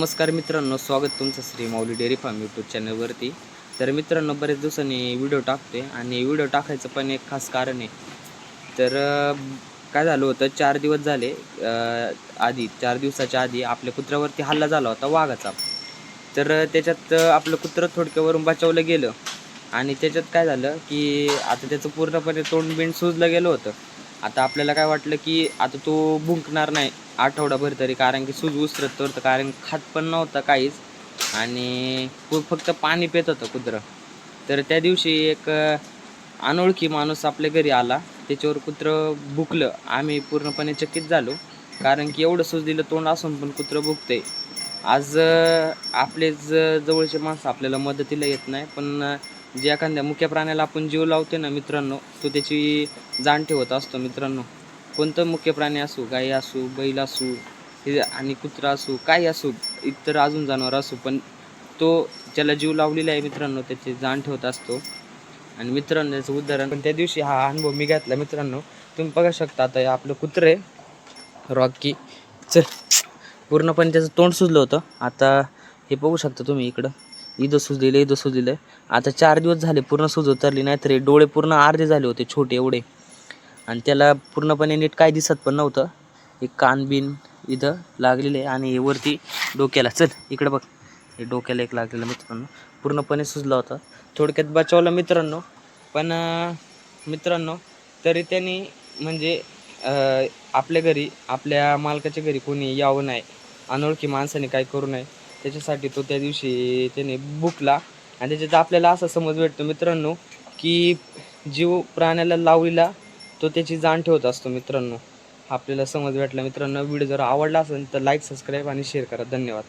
नमस्कार मित्रांनो, स्वागत तुमचं श्री माऊली डेअरी फार्म यूट्यूब चॅनलवरती। तर मित्रांनो, बरेच दिवसांनी व्हिडिओ टाकतोय आणि व्हिडिओ टाकायचं पण एक खास कारण आहे। तर काय झालं होतं, 4 दिवस झाले आधी 4 दिवसाच्या आधी आपल्या कुत्र्यावरती हल्ला झाला होता वाघाचा। तर त्याच्यात आपलं कुत्रं थोडक्यावरून बचावलं गेलं आणि त्याच्यात काय झालं की आता त्याचं पूर्णपणे तोंड सुजलं गेलं होतं। आता आपल्याला काय वाटलं की आता तो भुंकणार नाही आठवडाभर तरी, कारण की सूज उसरत तर कारण खात पण नव्हता काहीच आणि फक्त पाणी पित होतं कुत्रं। तर त्या दिवशी एक अनोळखी माणूस आपल्या घरी आला, त्याच्यावर कुत्रं भुकलं। आम्ही पूर्णपणे चकित झालो, कारण की एवढं सुजलेलं तोंड असून पण कुत्रं भुकतंय। आज आपलेच जवळचे माणसं आपल्याला मदतीला येत नाही, पण जे एखाद्या मुक्या प्राण्याला आपण जीव लावतो ना मित्रांनो, तो त्याची जाण ठेवत असतो मित्रांनो। कोणतं मुक्य प्राणी असो, गाई असो, बैल असो आणि कुत्रा असो, काही असो, इतर अजून जनावर असो, पण तो ज्याला जीव लावलेला आहे मित्रांनो, त्याची जाण ठेवत असतो। आणि मित्रांनो, त्याचं उदाहरण पण त्या दिवशी हा अनुभव मी घेतला मित्रांनो। तुम्ही बघू शकता, आता आपलं कुत्रं आहे रॉकी, चल पूर्णपणे त्याचं तोंड सुजलं होतं। आता हे बघू शकता तुम्ही, इथं सुजलेलं आहे। आता 4 दिवस झाले पूर्ण सूज उतरली नाही, तर डोळे पूर्ण अर्धे झाले होते, छोटे एवढे, आणि त्याला पूर्णपणे नीट काय दिसत पण नव्हतं। एक कान बिन इथं लागलेले आहे आणि वरती डोक्याला, चल इकडं बघ, हे डोक्याला एक लागलेलं मित्रांनो, पूर्णपणे सुजला होता। थोडक्यात बचावलं मित्रांनो, पण मित्रांनो तरी त्यांनी म्हणजे आपल्या घरी, आपल्या मालकाच्या घरी कोणी यावं नाही, अनोळखी माणसाने काय करू नये, त्याच्यासाठी तो त्या दिवशी त्याने भुकला। आणि त्याच्यात आपल्याला असा समज भेटतो मित्रांनो की जीव प्राण्याला लावलेला तो त्याची जाण ठेवत असतो मित्रांनो। आपल्याला समज भेटला मित्रांनो। व्हिडिओ जर आवडला असेल तर लाईक, सबस्क्राईब आणि शेअर करा। धन्यवाद।